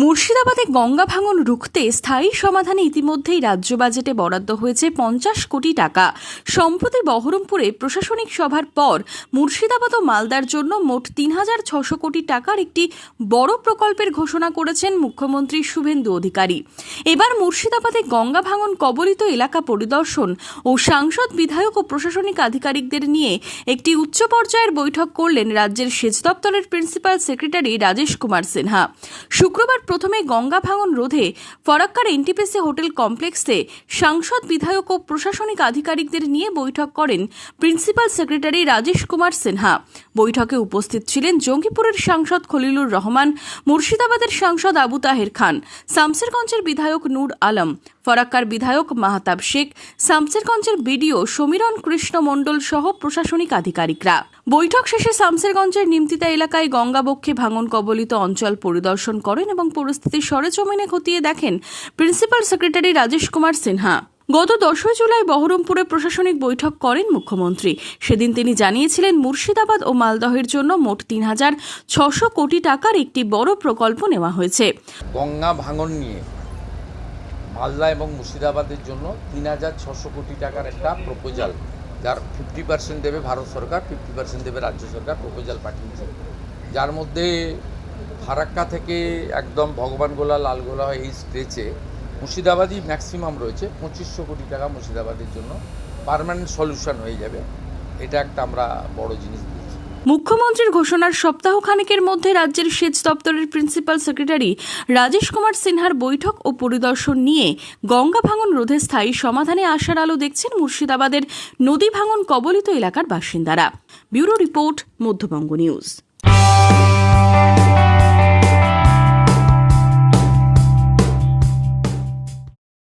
মুর্শিদাবাদে গঙ্গা ভাঙন রুখতে স্থায়ী সমাধানে ইতিমধ্যেই রাজ্য বাজেটে বরাদ্দ হয়েছে 50 কোটি টাকা। সম্প্রতি বহরমপুরে প্রশাসনিক সভার পর মুর্শিদাবাদ ও মালদার জন্য মোট 3,600 কোটি টাকার একটি বড় প্রকল্পের ঘোষণা করেছেন মুখ্যমন্ত্রী শুভেন্দু অধিকারী। এবার মুর্শিদাবাদে গঙ্গা ভাঙন কবলিত এলাকা পরিদর্শন ও সাংসদ, বিধায়ক ও প্রশাসনিক আধিকারিকদের নিয়ে একটি উচ্চ পর্যায়ের বৈঠক করলেন রাজ্যের সেচ দপ্তরের প্রিন্সিপাল সেক্রেটারি রাজেশ কুমার সিনহা। শুক্রবার প্রথমে গঙ্গা ভাঙন রোধে ফরাক্কার এনটিপিসি হোটেল কমপ্লেক্সে সাংসদ, বিধায়ক ও প্রশাসনিক আধিকারিকদের নিয়ে বৈঠক করেন প্রিন্সিপাল সেক্রেটারি রাজেশ কুমার সিনহা। বৈঠকে উপস্থিত ছিলেন জঙ্গিপুরের সাংসদ খলিলুর রহমান, মুর্শিদাবাদের সাংসদ আবু তাহের খান, শামসেরগঞ্জের বিধায়ক নূর আলম, ফরাক্কার বিধায়ক মাহতাব শেখ, শামসেরগঞ্জের বিডিও সমীরণ কৃষ্ণ মণ্ডল সহ প্রশাসনিক আধিকারিকরা। বৈঠক শেষে শামসেরগঞ্জের নিমতিতা এলাকায় গঙ্গাবক্ষে ভাঙন কবলিত অঞ্চল পরিদর্শন করেন এবং পরিস্থিতি সরেজমিনে খতিয়ে দেখেন প্রিন্সিপাল সেক্রেটারি রাজেশ কুমার সিনহা। গত 10 জুলাই বহরমপুরে প্রশাসনিক বৈঠক করেন মুখ্যমন্ত্রী। সেদিন তিনি জানিয়েছিলেন মুর্শিদাবাদ ও মালদহের জন্য মোট 3,600 কোটি টাকার একটি বড় প্রকল্প নেওয়া হয়েছে। গঙ্গা ভাঙন নিয়ে মালদা এবং মুর্শিদাবাদের জন্য 3,600 কোটি টাকার একটা প্রপোজাল, যার 50% দেবে ভারত সরকার, 50% দেবে রাজ্য সরকার, প্রপোজাল পাঠিয়েছে। যার মধ্যে ফারাক্কা থেকে একদম ভগবানগোলা, লালগোলা এই স্ট্রেচে মুর্শিদাবাদই ম্যাক্সিমাম রয়েছে। 2,500 কোটি টাকা মুর্শিদাবাদের জন্য পার্মানেন্ট সলিউশন হয়ে যাবে। এটা একটা আমরা বড় জিনিস দিচ্ছি। মুখ্যমন্ত্রীর ঘোষণার সপ্তাহখানেকের মধ্যে রাজ্যের সেচ দপ্তরের প্রিন্সিপাল সেক্রেটারি রাজেশ কুমার সিনহার বৈঠক ও পরিদর্শন নিয়ে গঙ্গা ভাঙন রোধে স্থায়ী সমাধানে আসার আলো দেখছেন মুর্শিদাবাদের নদী ভাঙন কবলিত এলাকার বাসিন্দারা। Bureau report, Madhyabanga news.